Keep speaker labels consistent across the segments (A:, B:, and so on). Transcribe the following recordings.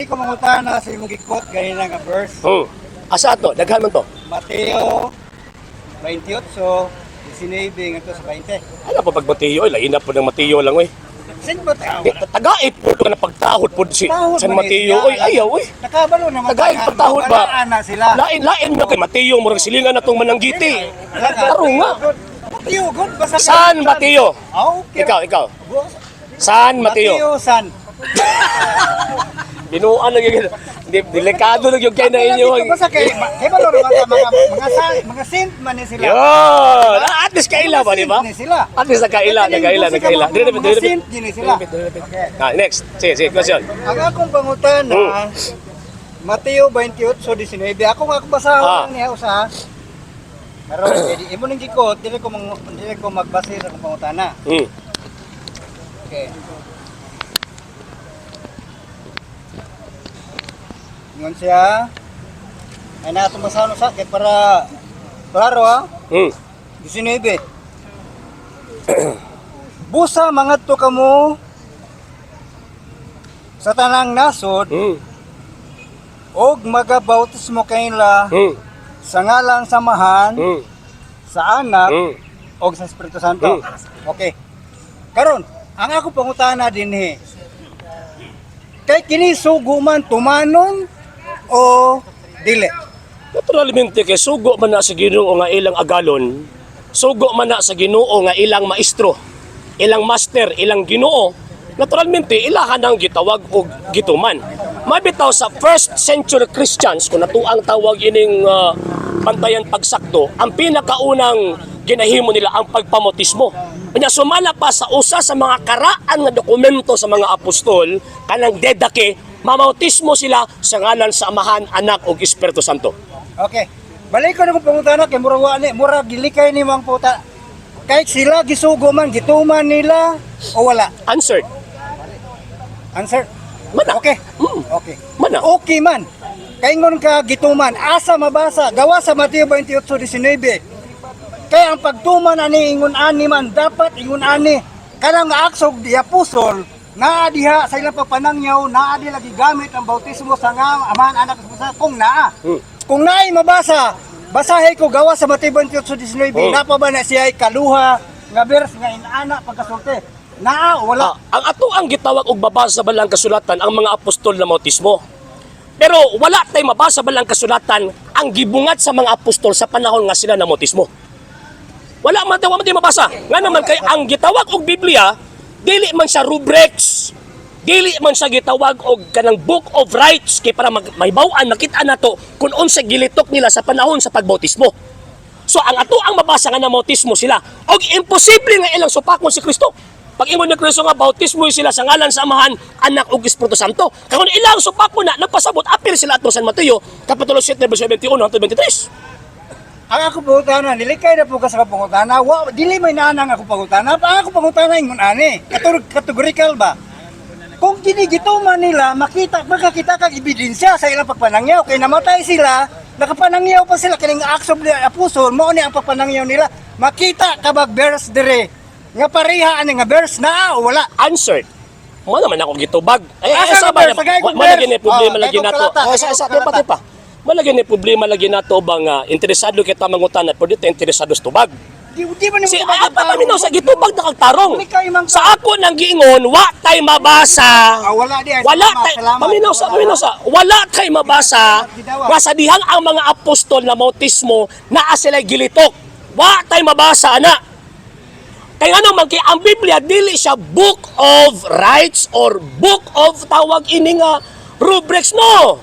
A: Hindi ko mangutan na sa imong gikot ganina nga verse.
B: Asa to? Daghan man to.
A: Mateo 28, 19 ngadto sa 20.
B: Ano pa pag Mateo? Lain na po ng Mateo lang, oy.
A: Sino ba tayo?
B: Tagait po ka na pagtahod po si San Mateo. Oy, ayaw, oy.
A: Nakabalo naman.
B: Tagait pagtahod ba?
A: Na sila.
B: Lain mo kay Mateo, murag silingan na tong mananggiti. Taro nga.
A: Mateo, good. Basta
B: San Mateo?
A: Okay.
B: Ikaw. San Mateo?
A: Mateo, San.
B: Binuan lang yung delikado lang yung kayo na inyo.
A: Basta kay balo naman mga saint man ni sila.
B: Yun! At least kaila ba, di ba?
A: Ni sila.
B: At least nagkaila.
A: Mga saint gini sila.
B: Next. Sige, question.
A: Ang akong pangutan na Mateo 28:19. Ako basahon niya usa. Pero imo ning gikot, dili ko magbase sa akong pangutana. Okay. Ngon siya. Ay na itong basahon sa kay para klaro ha. 19. Busa mangadto kamo sa tanang nasod og magabautismo kaila sa ngalan samahan sa anak og sa Espiritu Santo. Okay. Karon, ang ako pangutana dinhi. Kay kini suguman tumanon o dili?
B: Naturalmente kay sugo man na sa Ginoo nga ilang agalon, sugo man na sa Ginoo nga ilang maestro, ilang master, ilang Ginoo, naturalmente ilahan ang gitawag og gituman. Mabitaw sa first century Christians kung natuang tawag ining pantayan pagsakto, ang pinakaunang ginahimo nila ang pagpamotismo. Kanya sumala pa sa usa sa mga karaan nga dokumento sa mga apostol kanang dedake, mamautismo sila sa ngalan sa Amahan, Anak ug Espiritu Santo.
A: Okay. Balik ko na kung pangutana kay mura gilikay ni mang puta. Kahit sila gisugo man, gituman nila o wala?
B: Answered.
A: Answer.
B: Mana?
A: Okay. Okay.
B: Mana?
A: Okay man. Kaingon ka gituman, asa mabasa, gawa sa Mateo 28:19. Kaya ang pagtuman ani ingon ani man dapat ingon ani kanang aksog di apostol naa diha sa ilang pagpanangyaw naa di lagi gamit ang bautismo sa nga Amahan, Anak ug Espiritu Santo kung naa. Kung naay mabasa, basahay ko gawa sa Mateo 28:19. Napa ba na siya kaluha nga verse nga inana pagkasulti? Naa o wala?
B: Ang ato ang gitawag og babasa sa balang kasulatan ang mga apostol na bautismo. Pero wala tay mabasa balang kasulatan ang gibungat sa mga apostol sa panahon nga sila na bautismo. Wala man tayo mabasa. Nga naman kay ang gitawag og Biblia, dili man siya rubrics, dili man siya gitawag og kanang Book of Rights kay para mahibaw-an makita nato kung unsa gilitok nila sa panahon sa pagbautismo. So ang ato ang mabasa nga na bautismo sila og imposible nga ilang supakon si Kristo. Pag ingon ni Kristo nga bautismo sila sa ngalan sa Amahan, Anak ug Espiritu Santo. Kung ilang supakon na nagpasabot apil sila atong San Mateo kapitulo 7 verse 21 hangtod 23.
A: Ang ako pangutana, nilikay na po ka sa pangutana, dili may naanang ako pangutana, ang ako pangutana yung ani, categorical ba? Kung ginigituman nila, makakita kang ebidensya sa ilang pagpanangyaw, kaya namatay sila, nakapanangyaw pa sila, kining aksob ni apostol, mo ni ang pagpanangyaw nila, makita kabag verse dire, nga pareha ani nga verse na o wala?
B: Answered. Mo naman ako gitubag.
A: Asa ba verse?
B: Malagi ni problema lagi nato. Sa malagi ni problema lagi nato bang interesado kita mangutan at pwede ta interesado sa tubag.
A: Di man
B: Si paminaw sa gitubag na kagtarong.
A: Sa
B: Sa ako nang giingon, wa tay mabasa.
A: wala di.
B: Wala tay paminaw sa wala tay mabasa nga sa dihang ang mga apostol na bautismo naa sila gilitok. Wa tay mabasa ana. Kay ano man kay ang Biblia dili siya book of rights or book of tawag ini nga rubrics no.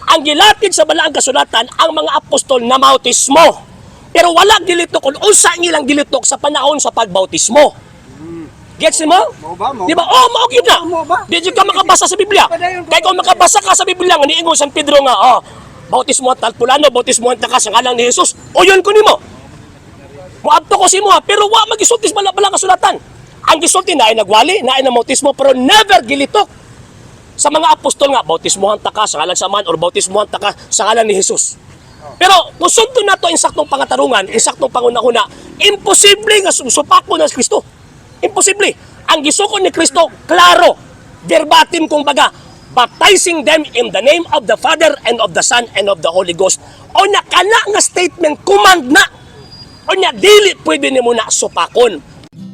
B: Ang gilatid sa balaang kasulatan ang mga apostol na bautismo. Pero wala gilitok kung unsa nilang gilitok sa panahon sa pagbautismo. Gets mo? Di ba? Oh, mao gyud na. Di jud ka makabasa sa Biblia. Kay kung makabasa ka sa Biblia nga niingon San Pedro nga, bautismo at talpulano, bautismo at ka sa ngalan ni Jesus. O yun ko nimo. Moadto ko si mo, pero wa magisulti sa balaang kasulatan. Ang gisulti na ay nagwali, na ay na bautismo pero never gilitok sa mga apostol nga, bautismohan ta ka sa ngalan sa Amahan or bautismohan ta ka sa ngalan ni Jesus. Pero kung sunto na to insaktong pangatarungan, insaktong pangunahuna, imposible nga supako na si Kristo. Imposible. Ang gisukon ni Kristo, klaro, verbatim kung baga, baptizing them in the name of the Father and of the Son and of the Holy Ghost. O nakana nga statement, command na. O nya, dili pwede ni mo na supakon.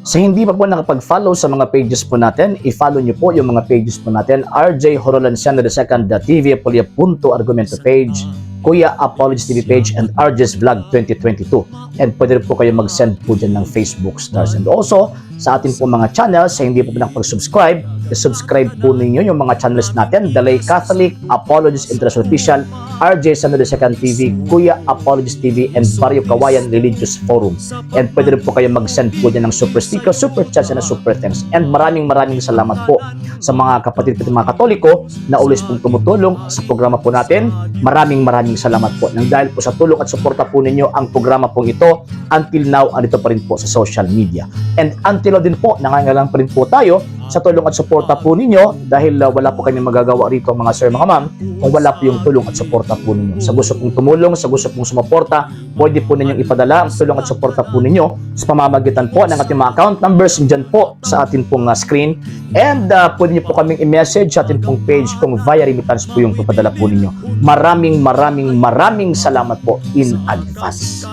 C: Sa hindi pa po nakapag-follow sa mga pages po natin, i-follow nyo po yung mga pages po natin, RJ Horolanciano II, TV Apolia Punto Argumento page, Kuya Apologist TV page, and RJ's Vlog 2022. And pwede rin po kayo mag-send po dyan ng Facebook stars. And also, sa ating po mga channels, sa hindi po nakapag-subscribe, i-subscribe po ninyo yung mga channels natin, The Lay Catholic, Apologist International Official, RJ Sano II TV, Kuya Apologist TV, and Barrio Kawayan Religious Forum. And pwede rin po kayo mag-send po dyan ng super sticker, super chats, and super thanks. And maraming salamat po sa mga kapatid at mga Katoliko na always pong tumutulong sa programa po natin. Maraming salamat po. Nang dahil po sa tulong at suporta po ninyo, ang programa pong ito, until now, andito pa rin po sa social media. And until now din po, nangangailangan pa rin po tayo sa tulong at suporta po ninyo dahil wala po kami magagawa rito mga sir, mga ma'am, kung wala po yung tulong at suporta po ninyo. Sa gusto pong tumulong, sa gusto pong sumuporta, pwede po ninyong ipadala ang tulong at suporta po ninyo sa pamamagitan po ng ating mga account numbers dyan po sa ating pong screen. And pwede nyo po kaming i-message sa ating pong page kung via remittance po yung papadala po ninyo. Maraming salamat po in advance.